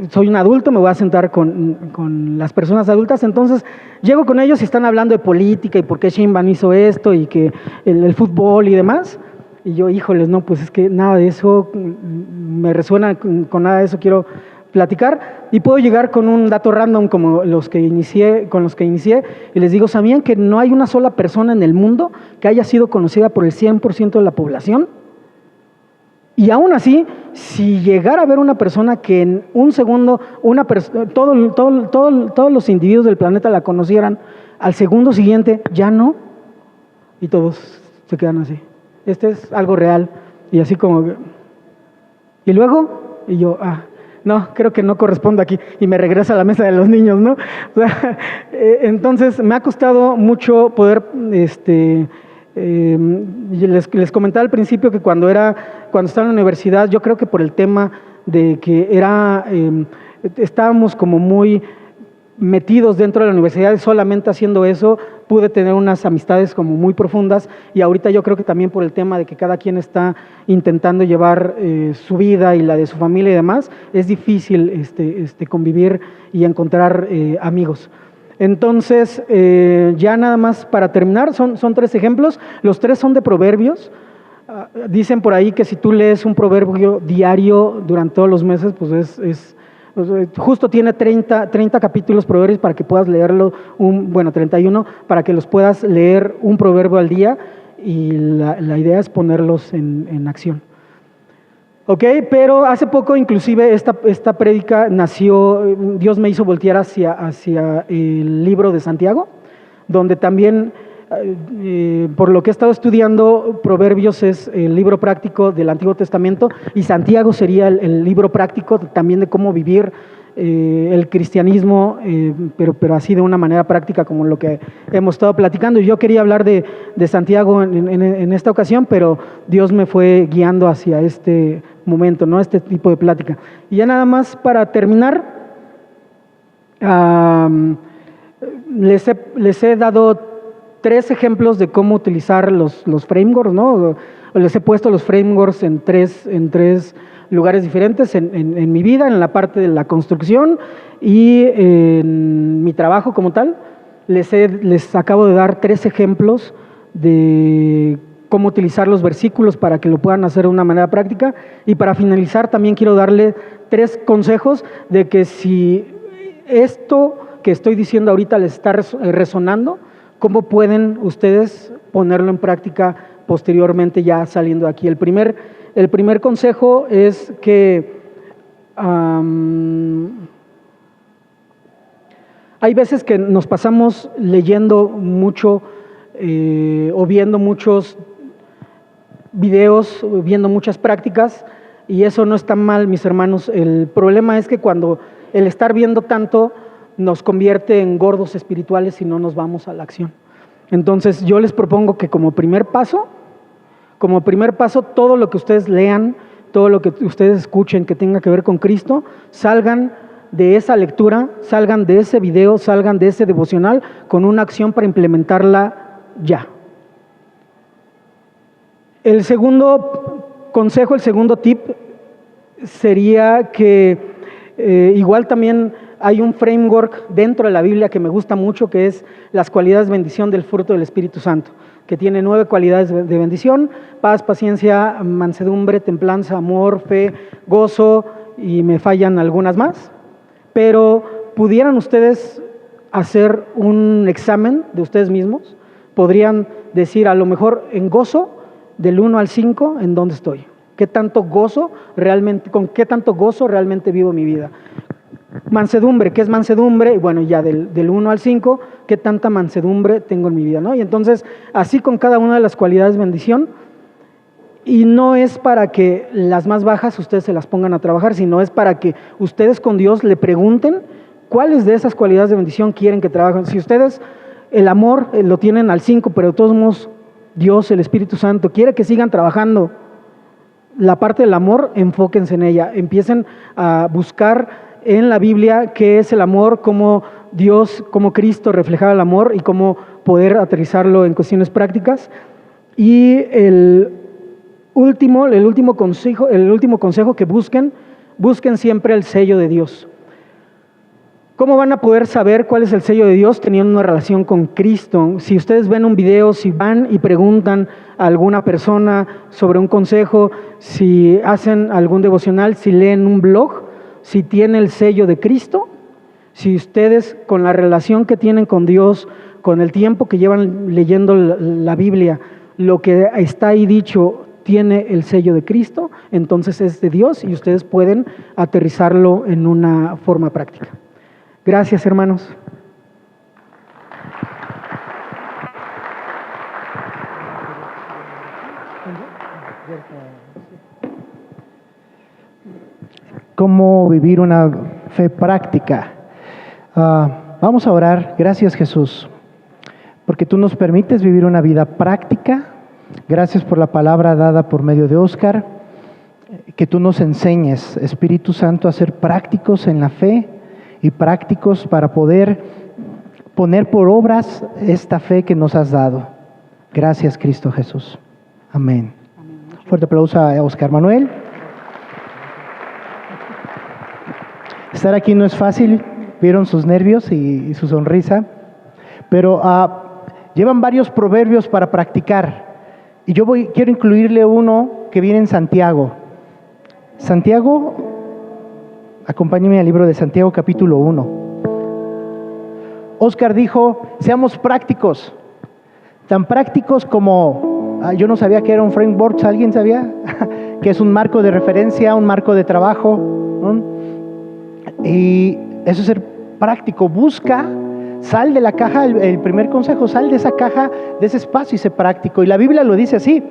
soy un adulto, me voy a sentar con las personas adultas, entonces llego con ellos y están hablando de política y por qué Sheinbaum hizo esto y que el fútbol y demás, y yo, híjoles, no, pues es que nada de eso me resuena, con nada de eso quiero platicar, y puedo llegar con un dato random como con los que inicié, y les digo, ¿sabían que no hay una sola persona en el mundo que haya sido conocida por el 100% de la población? Y aún así, si llegara a haber una persona que en un segundo, todos los individuos del planeta la conocieran, al segundo siguiente ya no, y todos se quedan así. Este es algo real, y así como, y luego, y yo, no, creo que no corresponde aquí, y me regresa a la mesa de los niños, ¿no? O sea, entonces me ha costado mucho poder, les comentaba al principio que cuando estaba en la universidad, yo creo que por el tema de que estábamos como muy metidos dentro de la universidad y solamente haciendo eso, pude tener unas amistades como muy profundas, y ahorita yo creo que también por el tema de que cada quien está intentando llevar su vida y la de su familia y demás, es difícil convivir y encontrar amigos. Entonces, ya nada más para terminar, son 3 ejemplos, los 3 son de Proverbios. Dicen por ahí que si tú lees un proverbio diario durante todos los meses, pues justo tiene 30 capítulos Proverbios para que puedas leerlo, 31, para que los puedas leer un proverbio al día, y la idea es ponerlos en acción. Ok, pero hace poco inclusive esta prédica nació, Dios me hizo voltear hacia el libro de Santiago, donde también, por lo que he estado estudiando, Proverbios es el libro práctico del Antiguo Testamento, y Santiago sería el libro práctico también de cómo vivir el cristianismo, pero así de una manera práctica, como lo que hemos estado platicando. Yo quería hablar de Santiago en esta ocasión, pero Dios me fue guiando hacia este momento, ¿no? Este tipo de plática. Y ya nada más para terminar, les he dado 3 ejemplos de cómo utilizar los frameworks, ¿no? Les he puesto los frameworks en tres lugares diferentes, en mi vida, en la parte de la construcción y en mi trabajo como tal. Les acabo de dar 3 ejemplos de cómo utilizar los versículos para que lo puedan hacer de una manera práctica. Y para finalizar, también quiero darle 3 consejos de que si esto que estoy diciendo ahorita les está resonando, ¿cómo pueden ustedes ponerlo en práctica posteriormente ya saliendo de aquí? El primer consejo es que hay veces que nos pasamos leyendo mucho o viendo muchos videos, viendo muchas prácticas, y eso no está mal, mis hermanos. El problema es que cuando el estar viendo tanto nos convierte en gordos espirituales y no nos vamos a la acción. Entonces yo les propongo que como primer paso, todo lo que ustedes lean, todo lo que ustedes escuchen que tenga que ver con Cristo, salgan de esa lectura, salgan de ese video, salgan de ese devocional con una acción para implementarla ya. El segundo consejo, el segundo tip sería que igual también hay un framework dentro de la Biblia que me gusta mucho, que es las cualidades de bendición del fruto del Espíritu Santo, que tiene 9 cualidades de bendición: paz, paciencia, mansedumbre, templanza, amor, fe, gozo, y me fallan algunas más. Pero pudieran ustedes hacer un examen de ustedes mismos, podrían decir a lo mejor en gozo, del 1 al 5, ¿en dónde estoy? ¿Con qué tanto gozo realmente vivo mi vida? Mansedumbre, ¿qué es mansedumbre? Bueno, ya del 1 al 5, ¿qué tanta mansedumbre tengo en mi vida, ¿no? Y entonces, así con cada una de las cualidades de bendición, Y no es para que las más bajas ustedes se las pongan a trabajar, sino es para que ustedes con Dios le pregunten cuáles de esas cualidades de bendición quieren que trabajen. Si ustedes el amor lo tienen al 5, pero de todos modos Dios, el Espíritu Santo, quiere que sigan trabajando la parte del amor, enfóquense en ella. Empiecen a buscar en la Biblia qué es el amor, cómo Dios, cómo Cristo reflejaba el amor y cómo poder aterrizarlo en cuestiones prácticas. Y el último consejo que busquen siempre el sello de Dios. ¿Cómo van a poder saber cuál es el sello de Dios teniendo una relación con Cristo? Si ustedes ven un video, si van y preguntan a alguna persona sobre un consejo, si hacen algún devocional, si leen un blog, si tiene el sello de Cristo, si ustedes con la relación que tienen con Dios, con el tiempo que llevan leyendo la Biblia, lo que está ahí dicho tiene el sello de Cristo, entonces es de Dios y ustedes pueden aterrizarlo en una forma práctica. Gracias, hermanos. ¿Cómo vivir una fe práctica? Vamos a orar. Gracias, Jesús, porque tú nos permites vivir una vida práctica. Gracias por la palabra dada por medio de Óscar. Que tú nos enseñes, Espíritu Santo, a ser prácticos en la fe y prácticos para poder poner por obras esta fe que nos has dado. Gracias, Cristo Jesús. Amén. Fuerte aplauso a Óscar Manuel. Estar aquí no es fácil, vieron sus nervios y su sonrisa, pero llevan varios proverbios para practicar. Y yo quiero incluirle uno que viene en Santiago. Santiago, acompáñenme al libro de Santiago capítulo 1. Óscar dijo, seamos prácticos, tan prácticos como, yo no sabía que era un framework, ¿alguien sabía? Que es un marco de referencia, un marco de trabajo, ¿no? Y eso es ser práctico. Busca, sal de la caja, el primer consejo, sal de esa caja, de ese espacio y sé práctico. Y la Biblia lo dice así,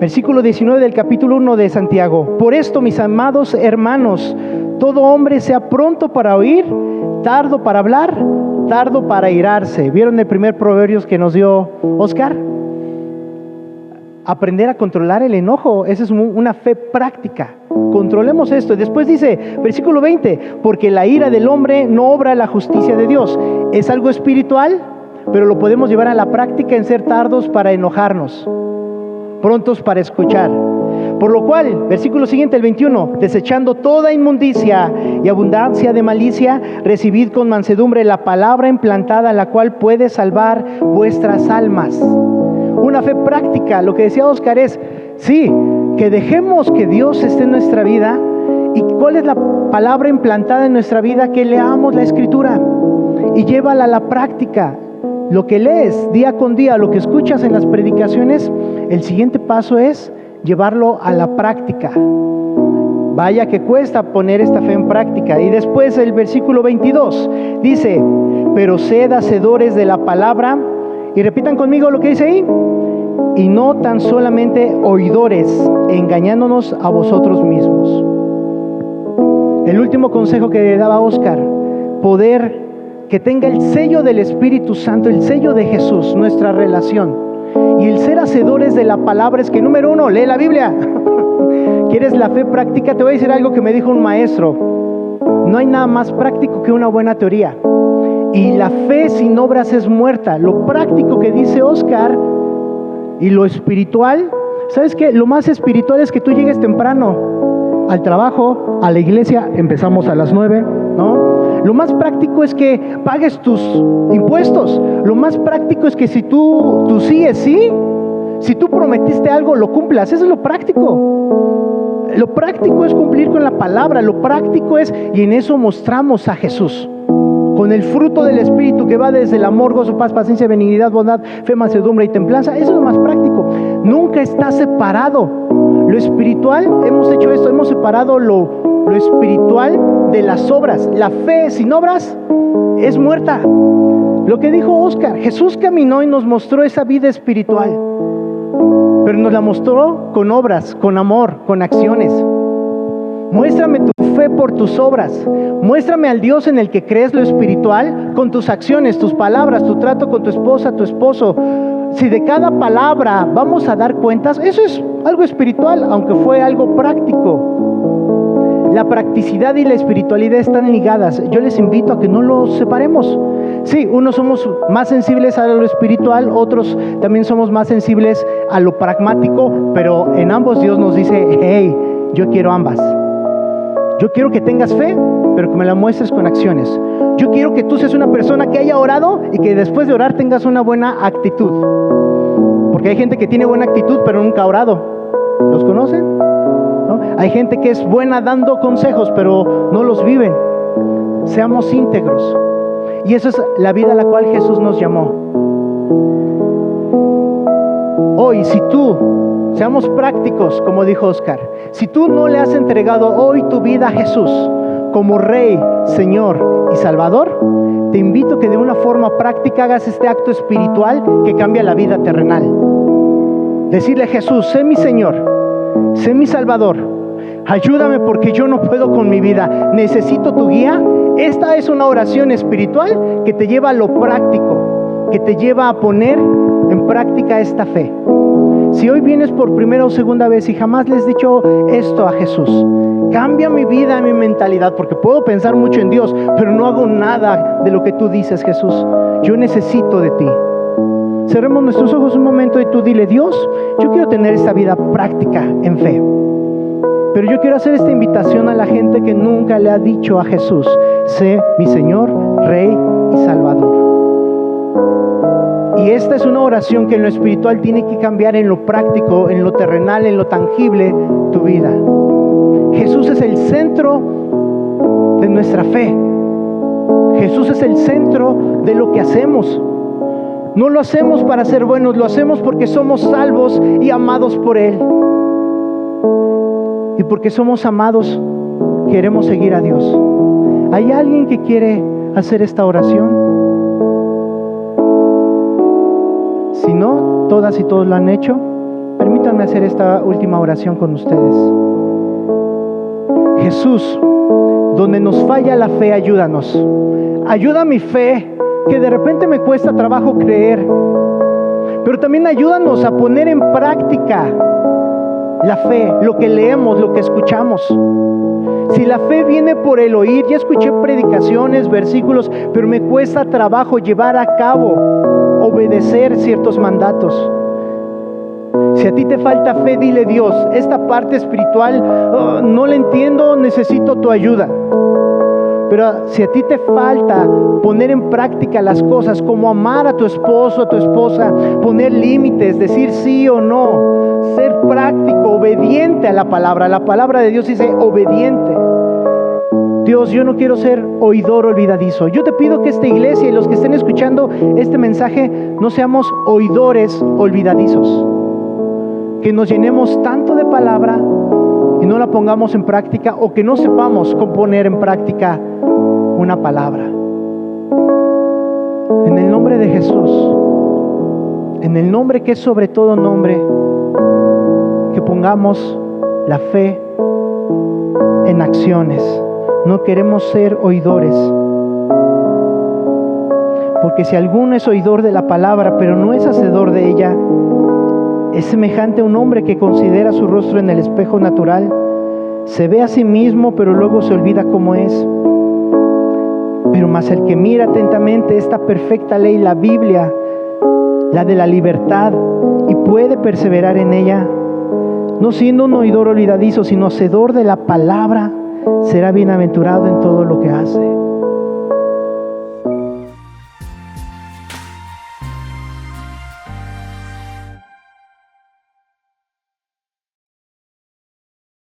versículo 19 del capítulo 1 de Santiago. Por esto, mis amados hermanos, todo hombre sea pronto para oír, tardo para hablar, tardo para irarse. ¿Vieron el primer proverbio que nos dio Óscar? Aprender a controlar el enojo, esa es una fe práctica. Controlemos esto. Y después dice, versículo 20, porque la ira del hombre no obra la justicia de Dios. Es algo espiritual, pero lo podemos llevar a la práctica en ser tardos para enojarnos, prontos para escuchar. Por lo cual, versículo siguiente, el 21, desechando toda inmundicia y abundancia de malicia, recibid con mansedumbre la palabra implantada, la cual puede salvar vuestras almas. Una fe práctica, lo que decía Óscar es, sí, que dejemos que Dios esté en nuestra vida. ¿Y cuál es la palabra implantada en nuestra vida? Que leamos la Escritura y llévala a la práctica. Lo que lees día con día, lo que escuchas en las predicaciones, el siguiente paso es llevarlo a la práctica. Vaya que cuesta poner esta fe en práctica. Y después el versículo 22 dice, pero sed hacedores de la palabra. Y repitan conmigo lo que dice ahí. Y no tan solamente oidores, engañándonos a vosotros mismos. El último consejo que daba Óscar, poder que tenga el sello del Espíritu Santo, el sello de Jesús, nuestra relación. Y el ser hacedores de la palabra es que, número uno, lee la Biblia. ¿Quieres la fe práctica? Te voy a decir algo que me dijo un maestro. No hay nada más práctico que una buena teoría. Y la fe sin obras es muerta. Lo práctico que dice Óscar y lo espiritual, ¿sabes qué? Lo más espiritual es que tú llegues temprano al trabajo, a la iglesia, empezamos a las 9, ¿no? Lo más práctico es que pagues tus impuestos. Lo más práctico es que si tú sí es sí, si tú prometiste algo, lo cumplas. Eso es lo práctico. Lo práctico es cumplir con la palabra. Lo práctico es, y en eso mostramos a Jesús, con el fruto del Espíritu que va desde el amor, gozo, paz, paciencia, benignidad, bondad, fe, mansedumbre y templanza. Eso es lo más práctico. Nunca está separado. Lo espiritual, hemos hecho esto, hemos separado lo espiritual de las obras. La fe sin obras es muerta. Lo que dijo Óscar, Jesús caminó y nos mostró esa vida espiritual. pero nos la mostró con obras, con amor, con acciones. Muéstrame tu fe por tus obras. Muéstrame al Dios en el que crees lo espiritual con tus acciones, tus palabras, tu trato con tu esposa, tu esposo. Si de cada palabra vamos a dar cuentas, eso es algo espiritual, aunque fue algo práctico. La practicidad y la espiritualidad están ligadas. Yo les invito a que no los separemos. Sí, unos somos más sensibles a lo espiritual, otros también somos más sensibles a lo pragmático, pero en ambos Dios nos dice, hey, yo quiero ambas. Yo quiero que tengas fe, pero que me la muestres con acciones. Yo quiero que tú seas una persona que haya orado y que después de orar tengas una buena actitud. Porque hay gente que tiene buena actitud, pero nunca ha orado. ¿Los conocen? ¿No? Hay gente que es buena dando consejos, pero no los viven. Seamos íntegros. Y esa es la vida a la cual Jesús nos llamó. Hoy, si tú, seamos prácticos, como dijo Oscar, si tú no le has entregado hoy tu vida a Jesús como Rey, Señor y Salvador, te invito a que de una forma práctica hagas este acto espiritual que cambia la vida terrenal. Decirle a Jesús, sé mi Señor, sé mi Salvador, ayúdame porque yo no puedo con mi vida, necesito tu guía. Esta es una oración espiritual que te lleva a lo práctico, que te lleva a poner en práctica esta fe. Si hoy vienes por primera o segunda vez y jamás le has dicho esto a Jesús, cambia mi vida, mi mentalidad, porque puedo pensar mucho en Dios, pero no hago nada de lo que tú dices, Jesús. Yo necesito de ti. Cerremos nuestros ojos un momento y tú dile, Dios, yo quiero tener esta vida práctica en fe. Pero yo quiero hacer esta invitación a la gente que nunca le ha dicho a Jesús, sé mi Señor, Rey y Salvador. Y esta es una oración que en lo espiritual tiene que cambiar en lo práctico, en lo terrenal, en lo tangible, tu vida. Jesús es el centro de nuestra fe. Jesús es el centro de lo que hacemos. No lo hacemos para ser buenos, lo hacemos porque somos salvos y amados por Él. Y porque somos amados, queremos seguir a Dios. ¿Hay alguien que quiere hacer esta oración? Si no, todas y todos lo han hecho, permítanme hacer esta última oración con ustedes. Jesús, donde nos falla la fe, ayúdanos. Ayuda mi fe, que de repente me cuesta trabajo creer. Pero también ayúdanos a poner en práctica la fe, lo que leemos, lo que escuchamos. Si la fe viene por el oír, ya escuché predicaciones, versículos, pero me cuesta trabajo llevar a cabo, obedecer ciertos mandatos. Si a ti te falta fe, dile, Dios, esta parte espiritual no la entiendo, necesito tu ayuda. Pero si a ti te falta poner en práctica las cosas, como amar a tu esposo, a tu esposa, poner límites, decir sí o no, ser práctico, obediente a la palabra de Dios dice obediente. Dios, yo no quiero ser oidor olvidadizo. Yo te pido que esta iglesia y los que estén escuchando este mensaje no seamos oidores olvidadizos. Que nos llenemos tanto de palabra y no la pongamos en práctica, o que no sepamos cómo poner en práctica una palabra. En el nombre de Jesús, en el nombre que es sobre todo nombre, que pongamos la fe en acciones. No queremos ser oidores, porque si alguno es oidor de la palabra pero no es hacedor de ella, es semejante a un hombre que considera su rostro en el espejo natural, se ve a sí mismo pero luego se olvida cómo es. Pero más el que mira atentamente esta perfecta ley, la Biblia, la de la libertad, y puede perseverar en ella, no siendo un oidor olvidadizo, sino hacedor de la palabra, será bienaventurado en todo lo que hace.